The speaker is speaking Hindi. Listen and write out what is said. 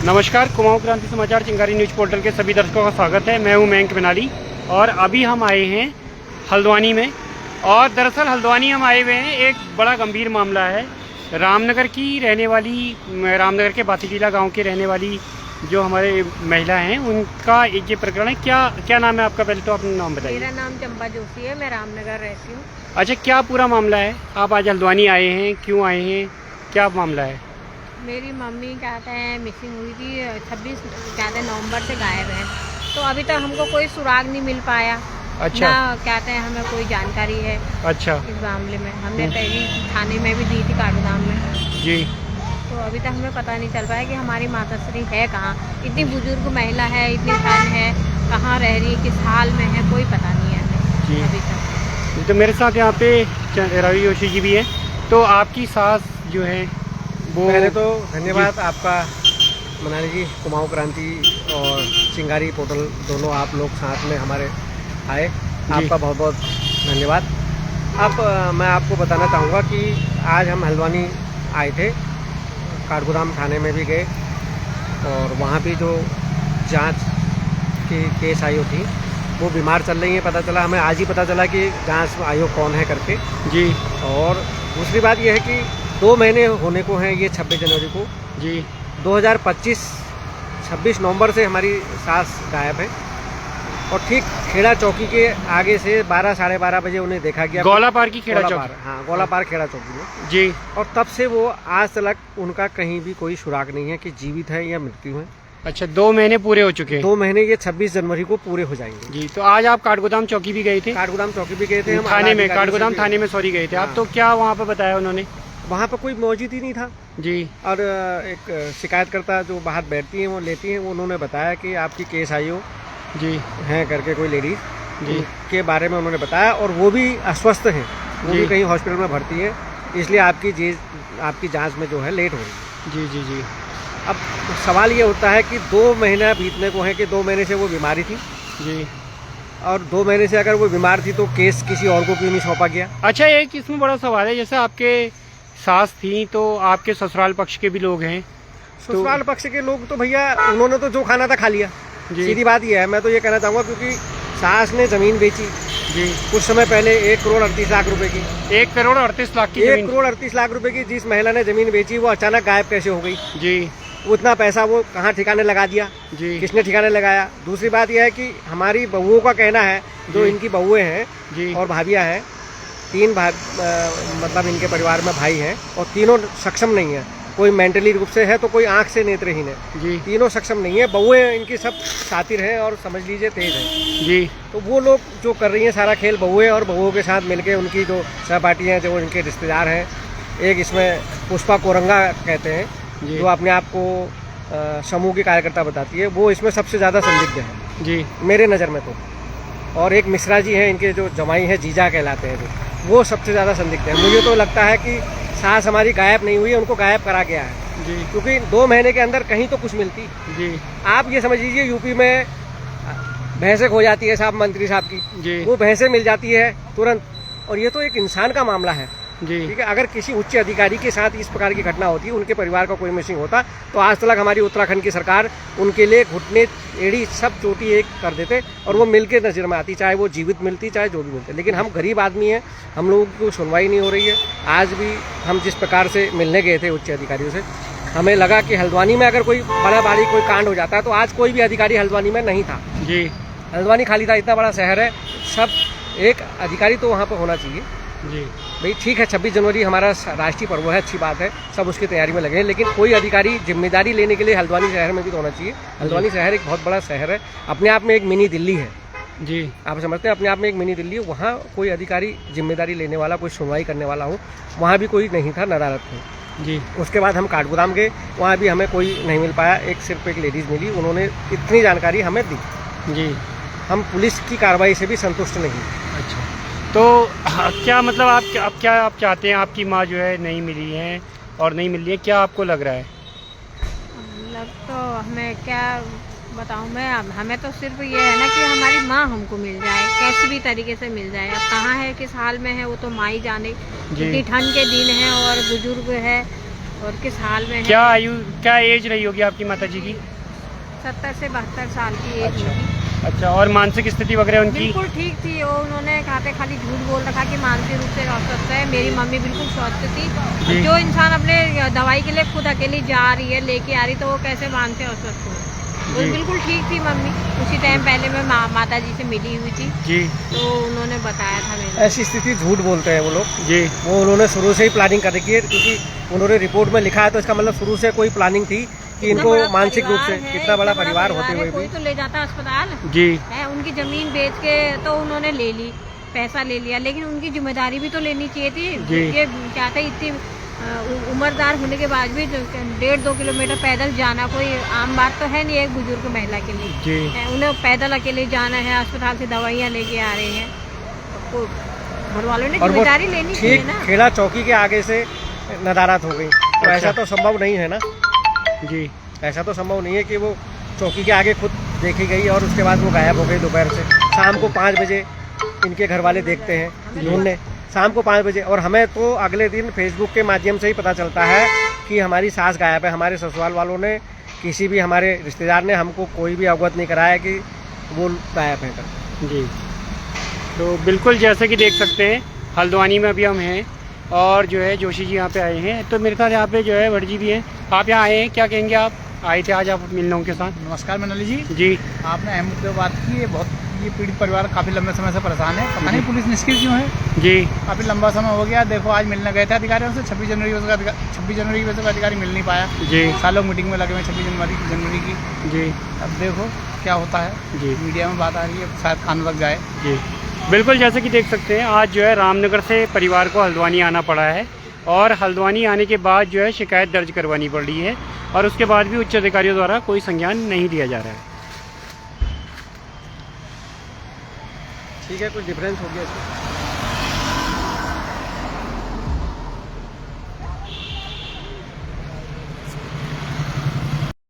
नमस्कार, कुमाऊं क्रांति समाचार चिंगारी न्यूज़ पोर्टल के सभी दर्शकों का स्वागत है। मैं हूं मयंक मनाली और अभी हम आए हैं हल्द्वानी में। और दरअसल हल्द्वानी हम आए हुए हैं, एक बड़ा गंभीर मामला है। रामनगर के बातीटीला गांव के रहने वाली जो हमारे महिला हैं, उनका एक ये प्रकरण है। क्या नाम है आपका? पहले तो अपना नाम बताइए। मेरा नाम चंपा जोशी है, मैं रामनगर रहती हूँ। अच्छा, क्या पूरा मामला है? आप आज हल्द्वानी आए हैं, क्यों आए हैं, क्या मामला है? मेरी मम्मी कहते हैं मिसिंग हुई थी, 26 कहते हैं नवंबर से गायब है। तो अभी तक हमको कोई सुराग नहीं मिल पाया। अच्छा। ना कहते हैं हमें कोई जानकारी है। अच्छा। इस मामले में हमने पहले थाने में भी दी थी, काठगोदाम में जी। तो अभी तक हमें पता नहीं चल पाया कि हमारी माताश्री है कहाँ। इतनी बुजुर्ग महिला है, इतनी धन है, कहाँ रह रही है, किस हाल में है, कोई पता नहीं है हमें अभी तक। तो मेरे साथ यहाँ पे रवि जोशी जी भी है। तो आपकी सास जो है वो... पहले तो धन्यवाद आपका मनाली जी, कुमाऊं क्रांति और चिंगारी पोर्टल दोनों आप लोग साथ में हमारे आए, आपका बहुत बहुत धन्यवाद। अब मैं आपको बताना चाहूँगा कि आज हम हल्द्वानी आए थे, काठगोदाम थाने में भी गए और वहाँ भी जो जांच की केस आयोग थी वो बीमार चल रही है। पता चला हमें, आज ही पता चला कि जांच आयोग कौन है करके जी। और दूसरी बात यह है कि 2 महीने होने को हैं, ये 26 जनवरी को जी 2025 26 नवंबर से हमारी सास गायब है। और ठीक खेड़ा चौकी के आगे से 12 साढ़े 12 बजे उन्हें देखा गया। गोलापार की खेड़ा चौकी? हाँ, गोलापार खेड़ा चौकी में जी। और तब से वो आज तक उनका कहीं भी कोई सुराग नहीं है कि जीवित है या मृत्यु है। अच्छा, 2 महीने पूरे हो चुके हैं? 2 महीने ये 26 जनवरी को पूरे हो जाएंगे जी। तो आज आप काठगोदाम चौकी भी गए थे? काठगोदाम चौकी भी गए थे हम, थाने में, काठगोदाम थाने में सॉरी गए थे आप। तो क्या वहाँ पे बताया उन्होंने? वहाँ पर कोई मौजूद ही नहीं था जी। और एक शिकायतकर्ता जो बाहर बैठती हैं वो लेती हैं, उन्होंने बताया कि आपकी केस आई हो जी हैं करके कोई लेडीज जी के बारे में उन्होंने बताया। और वो भी अस्वस्थ हैं, वो भी कहीं हॉस्पिटल में भर्ती है, इसलिए आपकी जांच में जो है लेट हो रही है। जी जी जी। अब सवाल ये होता है कि 2 महीना बीतने को है कि 2 महीने से वो बीमारी थी जी। और 2 महीने से अगर वो बीमार थी तो केस किसी और को क्यों नहीं सौंपा गया? अच्छा, एक इसमें बड़ा सवाल है, जैसे आपके सास थी तो आपके ससुराल पक्ष के भी लोग हैं। ससुराल पक्ष के लोग तो भैया उन्होंने तो जो खाना था खा लिया, सीधी बात ये है। मैं तो ये कहना चाहूँगा क्योंकि सास ने जमीन बेची जी कुछ समय पहले 1 करोड़ 38 लाख रुपए की। 1 करोड़ 38 लाख की 1 करोड़ 38 लाख रुपए की जिस महिला ने जमीन बेची वो अचानक गायब कैसे हो गई? जी। उतना पैसा वो कहाँ ठिकाने लगा दिया जी? किसने ठिकाने लगाया? दूसरी बात यह है कि हमारी बहुओं का कहना है, जो इनकी बहुएं हैं जी और भाभियाँ हैं, 3 मतलब इनके परिवार में भाई हैं और तीनों सक्षम नहीं है। कोई मेंटली रूप से है तो कोई आंख से नेत्रहीन है जी। तीनों सक्षम नहीं है। बहुएं इनकी सब शातिर हैं और समझ लीजिए तेज हैं जी। तो वो लोग जो कर रही हैं सारा खेल बहुएं और बहुओं के साथ मिलके उनकी जो सहपाठी हैं, जो इनके रिश्तेदार हैं, एक इसमें पुष्पा कोरंगा कहते हैं जो अपने आप को समूह की कार्यकर्ता बताती है, वो इसमें सबसे ज़्यादा संदिग्ध है जी मेरे नज़र में तो। और एक मिश्रा जी हैं, इनके जो जमाई हैं, जीजा कहलाते हैं, वो सबसे ज़्यादा संदिग्ध है। मुझे तो लगता है कि सास हमारी गायब नहीं हुई है, उनको गायब करा गया है जी। क्योंकि 2 महीने के अंदर कहीं तो कुछ मिलती जी। आप ये समझ लीजिए यूपी में भैंसें खो जाती है साहब, मंत्री साहब की जी। वो भैंसें मिल जाती है तुरंत, और ये तो एक इंसान का मामला है जी। ठीक है। अगर किसी उच्च अधिकारी के साथ इस प्रकार की घटना होती, उनके परिवार का कोई मिसिंग होता, तो आज तक हमारी उत्तराखंड की सरकार उनके लिए घुटने एड़ी सब चोटी एक कर देते और वो मिल के नजर में आती, चाहे वो जीवित मिलती चाहे जो भी मिलते। लेकिन हम गरीब आदमी हैं, हम लोगों की सुनवाई नहीं हो रही है। आज भी हम जिस प्रकार से मिलने गए थे उच्च अधिकारियों से, हमें लगा कि हल्द्वानी में अगर कोई बड़ा भारी कोई कांड हो जाता है तो आज कोई भी अधिकारी हल्द्वानी में नहीं था जी। हल्द्वानी खाली था, इतना बड़ा शहर है, सब एक अधिकारी तो वहाँ पर होना चाहिए जी। भाई। ठीक है, 26 जनवरी हमारा राष्ट्रीय पर्व है, अच्छी बात है, सब उसकी तैयारी में लगे हैं, लेकिन कोई अधिकारी जिम्मेदारी लेने के लिए हल्द्वानी शहर में भी तो होना चाहिए। हल्द्वानी शहर एक बहुत बड़ा शहर है, अपने आप में एक मिनी दिल्ली है जी। आप समझते हैं, अपने आप में एक मिनी दिल्ली है। वहाँ कोई अधिकारी जिम्मेदारी लेने वाला, कोई सुनवाई करने वाला हो, वहाँ भी कोई नहीं था, नदारत थे जी। उसके बाद हम काठगोदाम गए, वहाँ भी हमें कोई नहीं मिल पाया। सिर्फ एक लेडीज़ मिली, उन्होंने इतनी जानकारी हमें दी जी। हम पुलिस की कार्रवाई से भी संतुष्ट नहीं। अच्छा, तो क्या मतलब आप चाहते हैं? आपकी माँ जो है नहीं मिली है और नहीं मिल रही है, क्या आपको लग रहा है? मतलब तो हमें क्या बताऊँ मैं, हमें तो सिर्फ ये है ना कि हमारी माँ हमको मिल जाए, कैसी भी तरीके से मिल जाए। अब कहाँ है, किस हाल में है, वो तो माँ ही जाने। इतनी ठंड के दिन है और बुजुर्ग है और किस हाल में है। क्या एज रही होगी आपकी माता जी की? 70 से 72 साल की एज होगी। अच्छा, और मानसिक स्थिति वगैरह उनकी? बिल्कुल ठीक थी वो, उन्होंने कहा था खाली झूठ बोल रखा कि मानसिक रूप से अस्वस्थ है। मेरी मम्मी बिल्कुल स्वस्थ थी। जो इंसान अपने दवाई के लिए खुद अकेली जा रही है, लेके आ रही, तो वो कैसे मानसिक अस्वस्थ हो? वो बिल्कुल ठीक थी मम्मी। उसी टाइम पहले मैं माता जी से मिली हुई थी जी, तो उन्होंने बताया था मेरे। ऐसी स्थिति झूठ बोलते हैं वो लोग जी। वो उन्होंने शुरू से ही प्लानिंग कर रखी है, क्योंकि उन्होंने रिपोर्ट में लिखा है, तो इसका मतलब शुरू से कोई प्लानिंग थी कि इनको मानसिक रूप से कितना बड़ा परिवार होते हुए कोई भी। तो ले जाता अस्पताल जी है। उनकी जमीन बेच के तो उन्होंने ले ली, पैसा ले लिया, लेकिन उनकी जिम्मेदारी भी तो लेनी चाहिए थी। ये क्या था, इतनी उम्रदार होने के बाद भी 1.5-2 किलोमीटर पैदल जाना कोई आम बात तो है नहीं एक बुजुर्ग महिला के लिए जी। उन्हें पैदल अकेले जाना है, अस्पताल से दवाइयाँ लेके आ रहे हैं, तो घर वालों ने जिम्मेदारी लेनी चाहिए ठीक ना। खेड़ा चौकी के आगे से नदारत हो गई, तो ऐसा तो संभव नहीं है ना जी। ऐसा तो संभव नहीं है कि वो चौकी के आगे खुद देखी गई और उसके बाद वो गायब हो गई। दोपहर से शाम को 5 बजे इनके घर वाले देखते हैं ढूंढने, शाम को 5 बजे, और हमें तो अगले दिन फेसबुक के माध्यम से ही पता चलता है कि हमारी सास गायब है। हमारे ससुराल वालों ने, किसी भी हमारे रिश्तेदार ने हमको कोई भी अवगत नहीं कराया कि वो गायब है कर। जी, तो बिल्कुल जैसे कि देख सकते हैं हल्द्वानी में अभी हम हैं और जो है जोशी जी यहाँ पे आए हैं, तो मेरे साथ यहाँ पे जो है भट्ट जी भी हैं। आप यहाँ आए हैं, क्या कहेंगे? आप आए थे आज, आप मिलने उनके साथ? नमस्कार मनाली जी। जी, आपने अहम मुद्दे पर बात की है। ये पीड़ित परिवार काफ़ी लंबे समय से परेशान है, पता नहीं पुलिस निष्क्रिय क्यों है। जी, काफ़ी लंबा समय हो गया। देखो आज मिलने गए थे अधिकारियों से, 26 जनवरी की वजह से अधिकारी मिल नहीं पाया जी। सारे लोग मीटिंग में लगे हुए 26 जनवरी की। जी, अब देखो क्या होता है। जी। मीडिया में बात आ रही है, शायद कान लग जाए। जी, बिल्कुल जैसे कि देख सकते हैं आज जो है रामनगर से परिवार को हल्द्वानी आना पड़ा है, और हल्द्वानी आने के बाद जो है शिकायत दर्ज करवानी पड़ रही है, और उसके बाद भी उच्च अधिकारियों द्वारा कोई संज्ञान नहीं लिया जा रहा है। ठीक है, कुछ डिफरेंस हो गया इसमें।